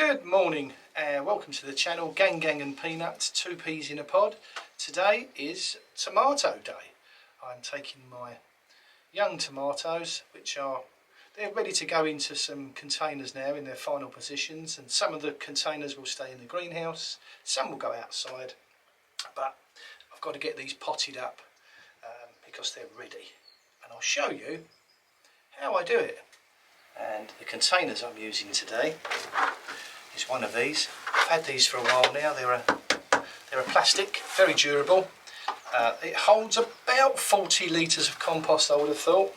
Good morning, welcome to the channel Gang and Peanuts, 2 peas in a pod. Today is tomato day. I'm taking my young tomatoes, they're ready to go into some containers now in their final positions, and some of the containers will stay in the greenhouse, some will go outside, but I've got to get these potted up because they're ready, and I'll show you how I do it. And the containers I'm using today is one of these. I've had these for a while now. They're a plastic, very durable. It holds about 40 litres of compost, I would have thought.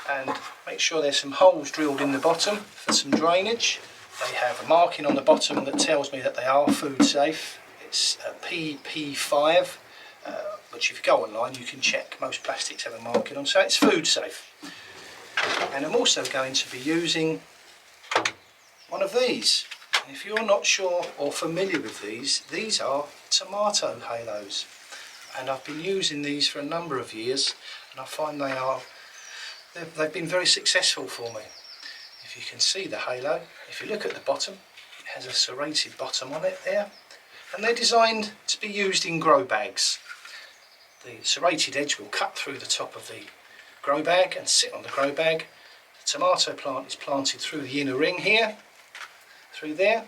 And make sure there's some holes drilled in the bottom for some drainage. They have a marking on the bottom that tells me that they are food safe. It's PP5, which if you go online you can check. Most plastics have a marking on, so it's food safe. And I'm also going to be using one of these. And if you're not sure or familiar with these are tomato halos. And I've been using these for a number of years, and I find they've been very successful for me. If you can see the halo, if you look at the bottom, it has a serrated bottom on it there. And they're designed to be used in grow bags. The serrated edge will cut through the top of the grow bag and sit on the grow bag. The tomato plant is planted through the inner ring here, through there,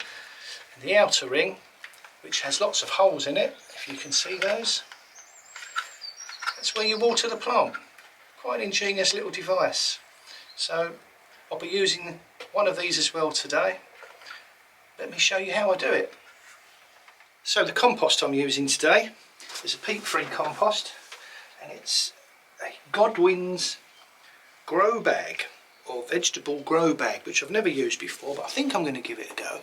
and the outer ring, which has lots of holes in it, if you can see those, that's where you water the plant. Quite an ingenious little device. So I'll be using one of these as well today. Let me show you how I do it. So the compost I'm using today is a peat-free compost, and it's a Godwin's grow bag, or vegetable grow bag, which I've never used before, but I think I'm going to give it a go.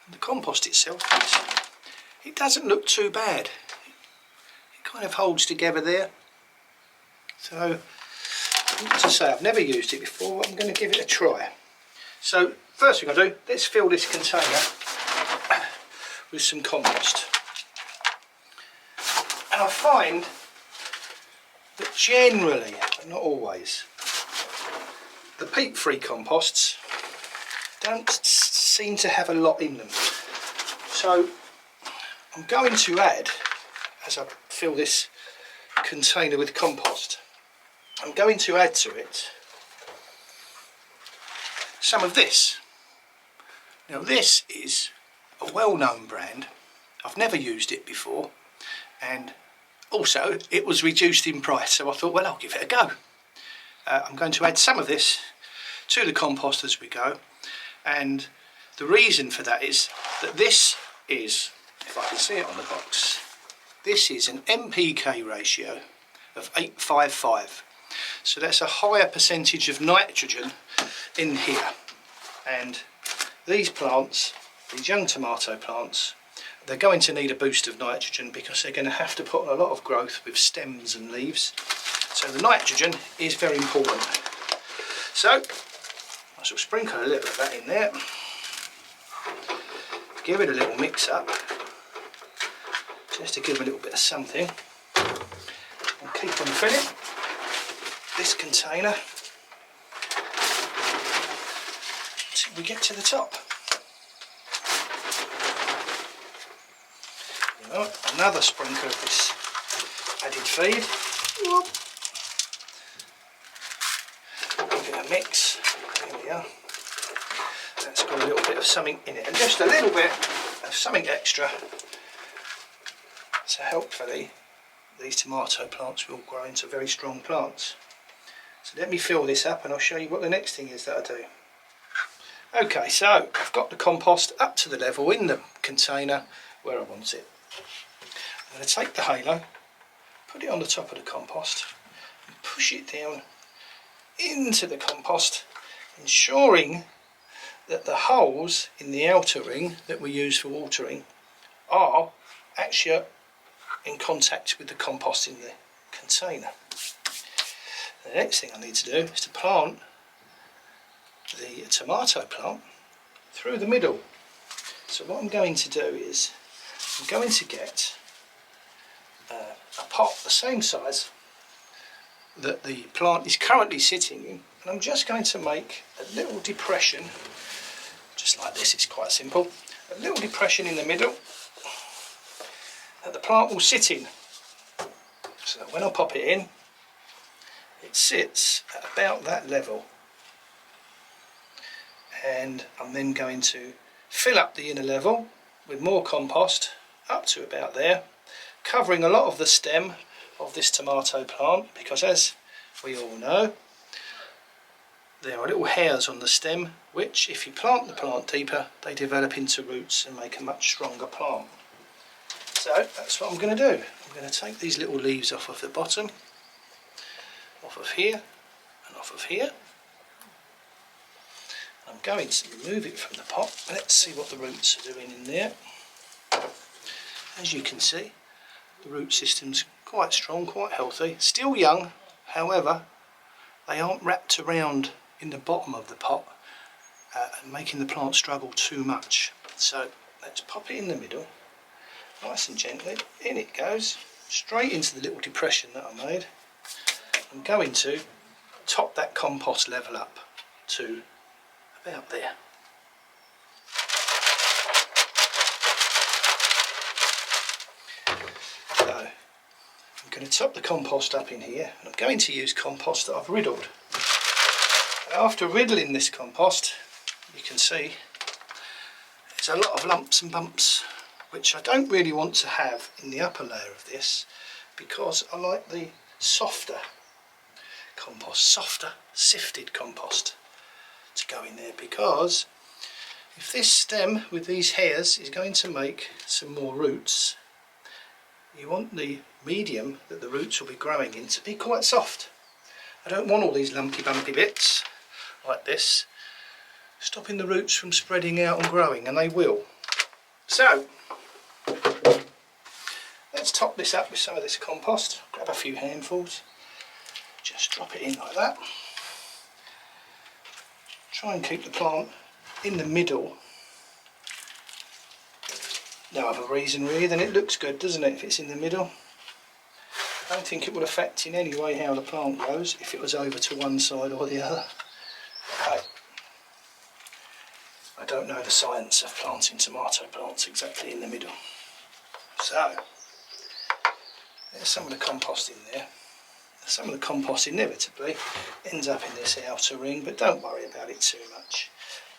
And the compost itself, it doesn't look too bad. It kind of holds together there. So, as I say, I've never used it before, but I'm going to give it a try. So, first thing I do, let's fill this container with some compost. And I find that generally, but not always, the peat-free composts don't seem to have a lot in them. So I'm going to add, as I fill this container with compost, I'm going to add to it some of this. Now this is a well-known brand. I've never used it before, and also it was reduced in price, so I thought, well, I'll give it a go. I'm going to add some of this to the compost as we go, and the reason for that is that this is, if I can see it on the box, this is an NPK ratio of 855, so that's a higher percentage of nitrogen in here. And these plants, these young tomato plants, they're going to need a boost of nitrogen because they're going to have to put on a lot of growth with stems and leaves. So the nitrogen is very important. So I shall sprinkle a little of that in there. Give it a little mix up, just to give a little bit of something. And keep on filling this container until we get to the top. Another sprinkle of this added feed. Whoop. Give it a mix. There we are. That's got a little bit of something in it, and just a little bit of something extra. So hopefully these tomato plants will grow into very strong plants. So let me fill this up and I'll show you what the next thing is that I do. Okay, so I've got the compost up to the level in the container where I want it. I'm going to take the halo, put it on the top of the compost, and push it down into the compost, ensuring that the holes in the outer ring that we use for watering are actually in contact with the compost in the container. The next thing I need to do is to plant the tomato plant through the middle. So what I'm going to do is I'm going to get a pot the same size that the plant is currently sitting in, and I'm just going to make a little depression just like this. It's quite simple. A little depression in the middle that the plant will sit in, so that when I pop it in, it sits at about that level. And I'm then going to fill up the inner level with more compost up to about there, covering a lot of the stem of this tomato plant, because as we all know, there are little hairs on the stem which, if you plant the plant deeper, they develop into roots and make a much stronger plant. So that's what I'm going to do. I'm going to take these little leaves off of the bottom, off of here and off of here. I'm going to remove it from the pot. Let's see what the roots are doing in there. As you can see, the root system's quite strong, quite healthy, still young. However, they aren't wrapped around in the bottom of the pot and making the plant struggle too much. So let's pop it in the middle, nice and gently. In it goes, straight into the little depression that I made. I'm going to top that compost level up to about there. So I'm going to top the compost up in here, and I'm going to use compost that I've riddled. After riddling this compost, you can see there's a lot of lumps and bumps which I don't really want to have in the upper layer of this, because I like the softer compost, softer sifted compost to go in there, because if this stem with these hairs is going to make some more roots, you want the medium that the roots will be growing in to be quite soft. I don't want all these lumpy bumpy bits like this stopping the roots from spreading out and growing, and they will. So let's top this up with some of this compost. Grab a few handfuls, just drop it in like that. Try and keep the plant in the middle. No other reason really than it looks good, doesn't it, if it's in the middle. I don't think it would affect in any way how the plant grows if it was over to one side or the other. Okay. I don't know the science of planting tomato plants exactly in the middle. So there's some of the compost in there. Some of the compost inevitably ends up in this outer ring, but don't worry about it too much.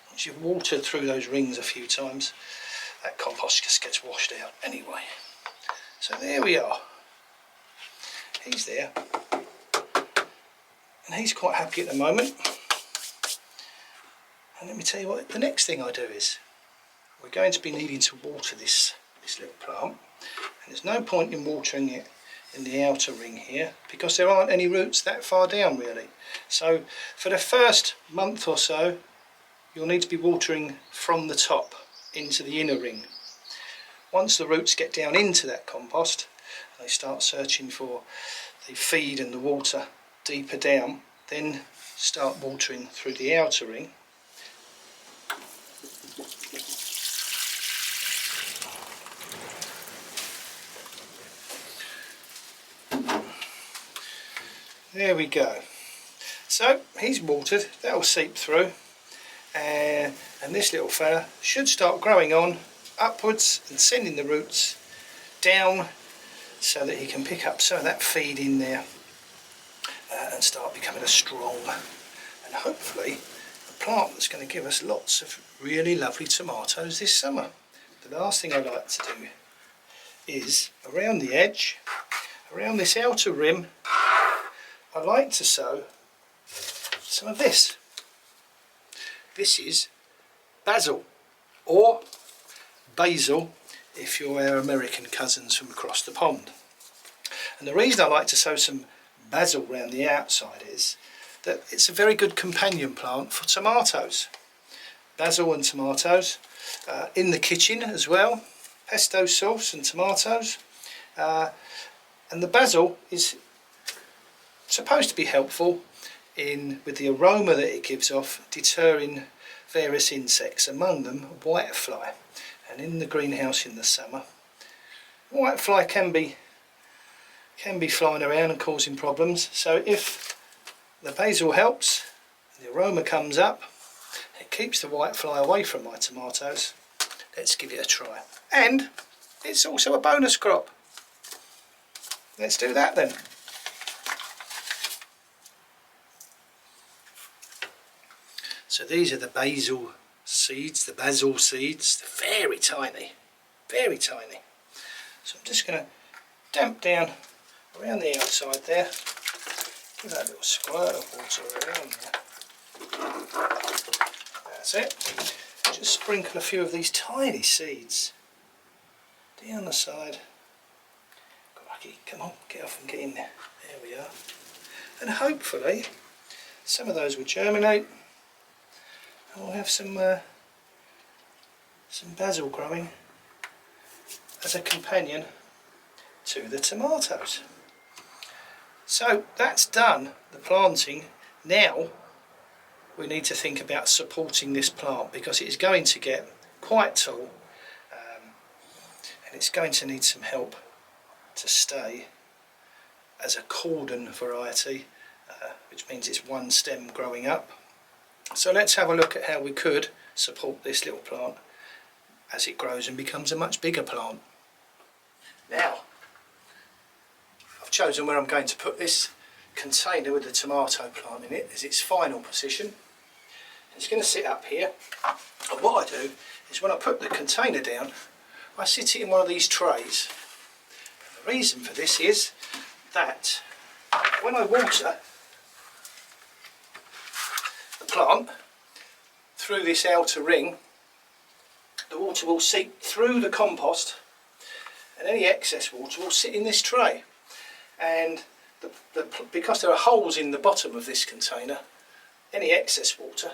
Once you've watered through those rings a few times, that compost just gets washed out anyway. So there we are. He's there, and he's quite happy at the moment. And let me tell you what the next thing I do is. We're going to be needing to water this little plant, and there's no point in watering it in the outer ring here because there aren't any roots that far down really. So for the first month or so, you'll need to be watering from the top into the inner ring. Once the roots get down into that compost, they start searching for the feed and the water deeper down, then start watering through the outer ring. There we go. So he's watered, that'll seep through, and this little fella should start growing on upwards and sending the roots down so that he can pick up some of that feed in there and start becoming a strong and hopefully a plant that's going to give us lots of really lovely tomatoes this summer. The last thing I like to do is around the edge, around this outer rim, I like to sow some of this. This is basil, or basil if you're our American cousins from across the pond. And the reason I like to sow some basil around the outside is that it's a very good companion plant for tomatoes. Basil and tomatoes in the kitchen as well, pesto sauce and tomatoes, and the basil is supposed to be helpful with the aroma that it gives off, deterring various insects, among them whitefly. And in the greenhouse in the summer, whitefly can be flying around and causing problems. So if the basil helps, the aroma comes up, it keeps the whitefly away from my tomatoes. Let's give it a try. And it's also a bonus crop. Let's do that then. So these are the basil seeds. They're very tiny, very tiny. So I'm just going to damp down around the outside there. Give that a little squirt of water around there. That's it. Just sprinkle a few of these tiny seeds down the side. Crikey, come on, get off and get in there. There we are. And hopefully some of those will germinate. And we'll have some basil growing as a companion to the tomatoes. So that's done, the planting. Now we need to think about supporting this plant because it is going to get quite tall and it's going to need some help to stay as a cordon variety, which means it's one stem growing up. So let's have a look at how we could support this little plant as it grows and becomes a much bigger plant. Now, I've chosen where I'm going to put this container with the tomato plant in it as its final position. It's going to sit up here, and what I do is when I put the container down, I sit it in one of these trays. And the reason for this is that when I water the plant through this outer ring, the water will seep through the compost and any excess water will sit in this tray. And because there are holes in the bottom of this container, any excess water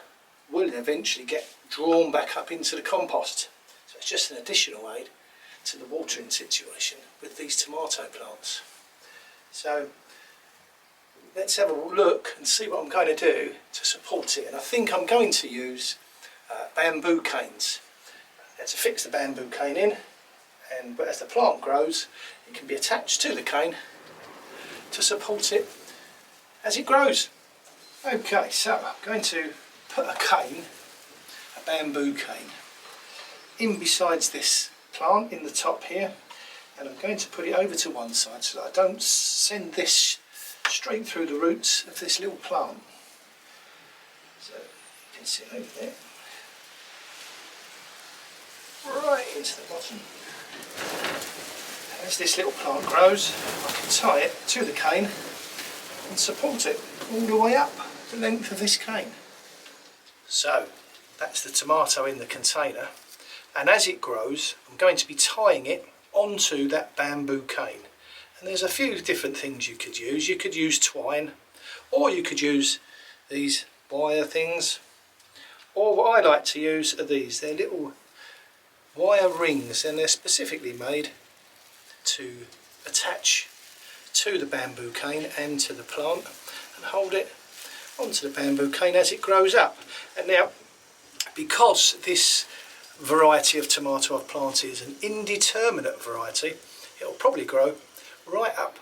will eventually get drawn back up into the compost. So it's just an additional aid to the watering situation with these tomato plants. So let's have a look and see what I'm going to do to support it. And I think I'm going to use bamboo canes. Now to fix the bamboo cane in, but as the plant grows it can be attached to the cane to support it as it grows. Okay, so I'm going to put a bamboo cane, in besides this plant in the top here, and I'm going to put it over to one side so that I don't send this straight through the roots of this little plant. So you can see over there, right into the bottom. And as this little plant grows, I can tie it to the cane and support it all the way up the length of this cane. So that's the tomato in the container, and as it grows I'm going to be tying it onto that bamboo cane. And there's a few different things you could use. You could use twine, or you could use these wire things, or what I like to use are these. They're little wire rings and they're specifically made to attach to the bamboo cane and to the plant and hold it onto the bamboo cane as it grows up. And now, because this variety of tomato I've planted is an indeterminate variety, it'll probably grow right up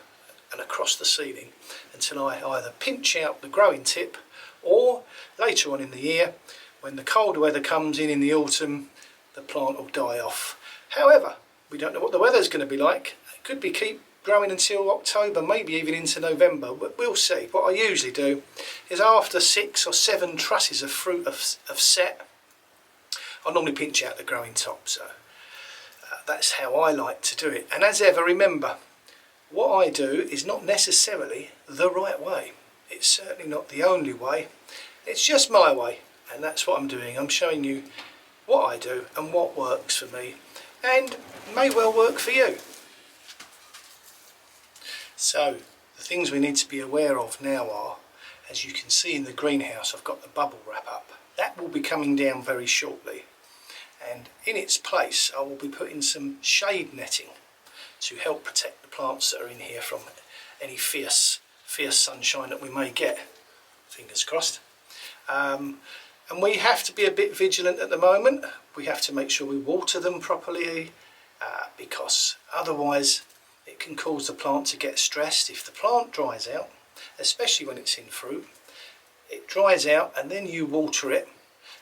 and across the ceiling until I either pinch out the growing tip, or later on in the year when the cold weather comes in the autumn, the plant will die off. However, we don't know what the weather's going to be like. It could be keep growing until October, maybe even into November, but we'll see. What I usually do is after 6 or 7 trusses of fruit have set, I normally pinch out the growing top. So that's how I like to do it. And as ever, remember, what I do is not necessarily the right way. It's certainly not the only way. It's just my way, and that's what I'm doing. I'm showing you what I do and what works for me, and may well work for you. So the things we need to be aware of now are, as you can see in the greenhouse, I've got the bubble wrap up. That will be coming down very shortly, and in its place I will be putting some shade netting to help protect the plants that are in here from any fierce sunshine that we may get, fingers crossed. And we have to be a bit vigilant at the moment. We have to make sure we water them properly, because otherwise it can cause the plant to get stressed. If the plant dries out, especially when it's in fruit, it dries out and then you water it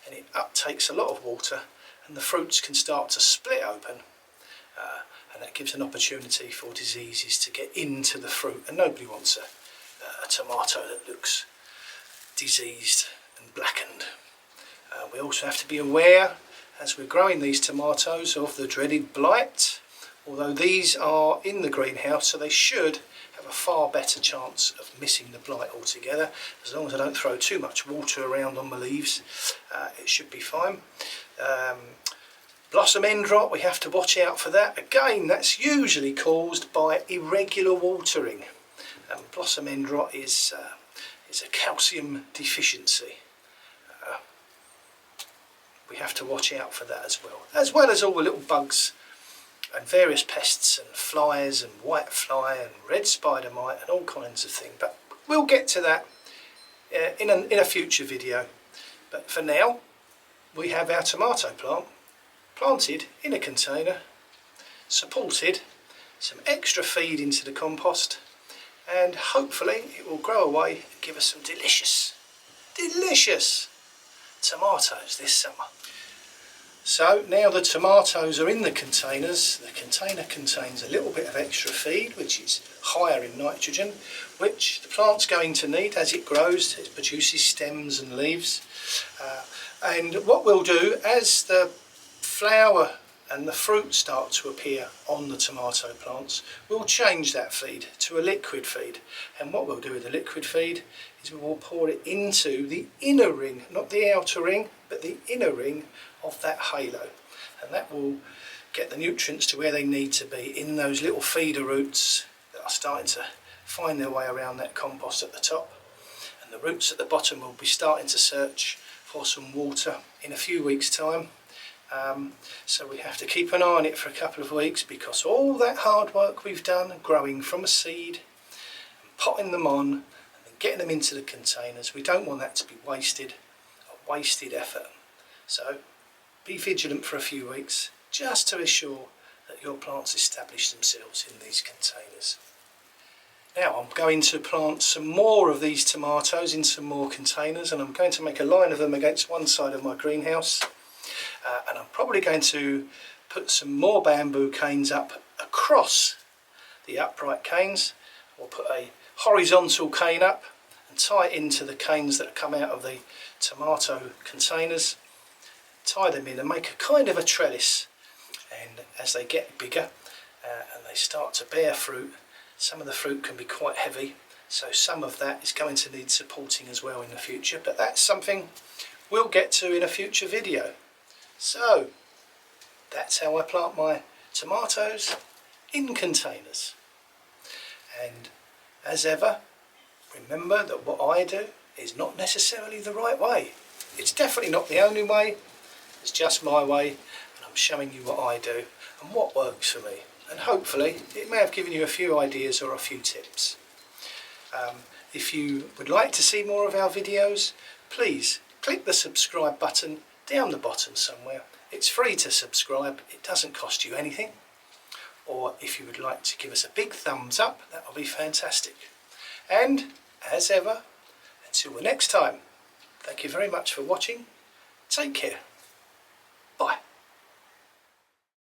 and it uptakes a lot of water, and the fruits can start to split open, and that gives an opportunity for diseases to get into the fruit, and nobody wants a tomato that looks diseased and blackened. We also have to be aware, as we're growing these tomatoes, of the dreaded blight. Although these are in the greenhouse, so they should have a far better chance of missing the blight altogether. As long as I don't throw too much water around on the leaves, it should be fine. Blossom end rot, we have to watch out for that. Again, that's usually caused by irregular watering. Blossom end rot is a calcium deficiency. We have to watch out for that as well as all the little bugs and various pests and flies and white fly and red spider mite and all kinds of things. But we'll get to that in a future video. But for now, we have our tomato plant planted in a container, supported, some extra feed into the compost, and hopefully it will grow away and give us some delicious tomatoes this summer. So now the tomatoes are in the containers. The container contains a little bit of extra feed, which is higher in nitrogen, which the plant's going to need as it grows. It produces stems and leaves. And what we'll do, as the flower and the fruit start to appear on the tomato plants, we'll change that feed to a liquid feed. And what we'll do with the liquid feed is we will pour it into the inner ring, not the outer ring, but the inner ring of that halo, and that will get the nutrients to where they need to be in those little feeder roots that are starting to find their way around that compost at the top, and the roots at the bottom will be starting to search for some water in a few weeks' time. So we have to keep an eye on it for a couple of weeks, because all that hard work we've done growing from a seed and potting them on and then getting them into the containers, we don't want that to be wasted, a wasted effort. So be vigilant for a few weeks just to ensure that your plants establish themselves in these containers. Now I'm going to plant some more of these tomatoes in some more containers, and I'm going to make a line of them against one side of my greenhouse, and I'm probably going to put some more bamboo canes up across the upright canes, or put a horizontal cane up and tie it into the canes that come out of the tomato containers, tie them in and make a kind of a trellis. And as they get bigger and they start to bear fruit, some of the fruit can be quite heavy, so some of that is going to need supporting as well in the future, but that's something we'll get to in a future video. So that's how I plant my tomatoes in containers. And as ever, remember that what I do is not necessarily the right way. It's definitely not the only way, it's just my way, and I'm showing you what I do and what works for me. And hopefully it may have given you a few ideas or a few tips. If you would like to see more of our videos, please click the subscribe button down the bottom somewhere. It's free to subscribe, it doesn't cost you anything. Or if you would like to give us a big thumbs up, that will be fantastic. And as ever, until the next time, thank you very much for watching. Take care. Bye.